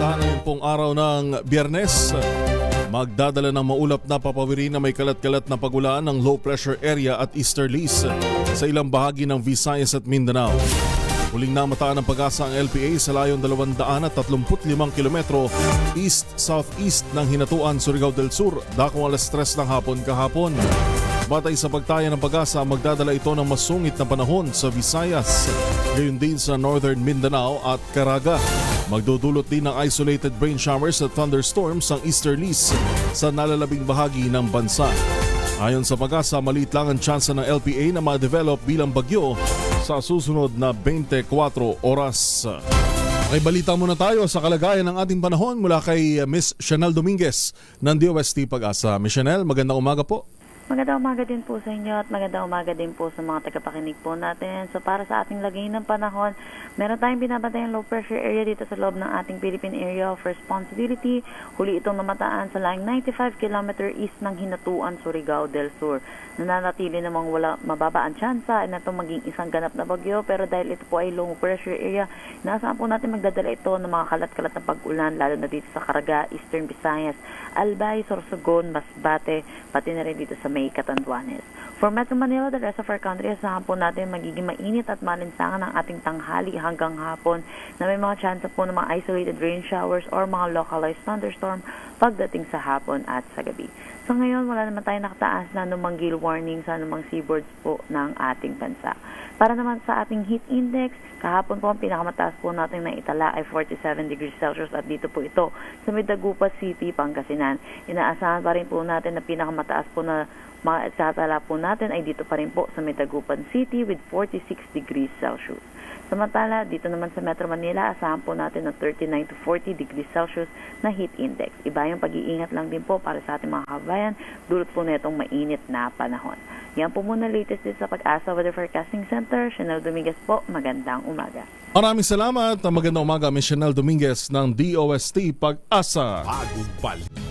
Inasahan ngayon pong araw ng Biyernes. Magdadala ng maulap na papawiri na may kalat-kalat na pagulan ng low pressure area at easterlies sa ilang bahagi ng Visayas at Mindanao. Huling namataan ng pag-asa ang LPA sa layong 235 kilometro east-southeast ng Hinatuan, Surigao del Sur, dakong alas 3 ng hapon kahapon. Batay sa pagtaya ng pag-asa, magdadala ito ng masungit na panahon sa Visayas, gayon din sa Northern Mindanao at Caraga. Magdudulot din ng isolated rain showers at thunderstorms ang easterlies sa nalalabing bahagi ng bansa. Ayon sa pag-asa, maliit lang ang tsansa ng LPA na ma-develop bilang bagyo sa susunod na 24 oras. Okay, balita muna tayo sa kalagayan ng ating panahon mula kay Miss Chanel Dominguez ng DOST Pag-asa. Miss Chanel, magandang umaga po. Magandang umaga din po sa inyo at magandang umaga din po sa mga tagapakinig po natin. So para sa ating lagay ng panahon, meron tayong binabantayan low pressure area dito sa loob ng ating Philippine Area of Responsibility. Huli itong namataan sa layong 95 km east ng Hinatuan, Surigao del Sur. Nananatili namang wala mababa ang tsansa na itong maging isang ganap na bagyo, pero dahil ito po ay low pressure area, inaasahan po natin magdadala ito ng mga kalat-kalat na pag-ulan lalo na dito sa Caraga, Eastern Visayas, Albay, Sorsogon, Masbate, pati na rin dito sa May Catanduanes. For Metro Manila, the rest of our country, asahan po natin magiging mainit at malinsangan ang ating tanghali hanggang hapon na may mga chance po ng mga isolated rain showers or mga localized thunderstorm pagdating sa hapon at sa gabi. So ngayon, wala naman tayong nakataas na anumang gale warning sa anumang seaboards po ng ating bansa. Para naman sa ating heat index, kahapon po ang pinakamataas po natin na itala ay 47 degrees Celsius at dito po ito sa Dagupan City, Pangasinan. Inaasahan pa rin po natin na pinakamataas po na matatala po natin ay dito pa rin po sa Dagupan City with 46 degrees Celsius. Samantala, dito naman sa Metro Manila, asahan po natin ng 39 to 40 degrees Celsius na heat index. Iba yung pag-iingat lang din po para sa ating mga kabayan, dulot po na itong mainit na panahon. Yan po muna latest din sa Pag-asa Weather Forecasting Center. Chanel Dominguez po, magandang umaga. Maraming salamat. Magandang umaga, Miss Chanel Dominguez ng DOST Pag-asa. Bagong balik.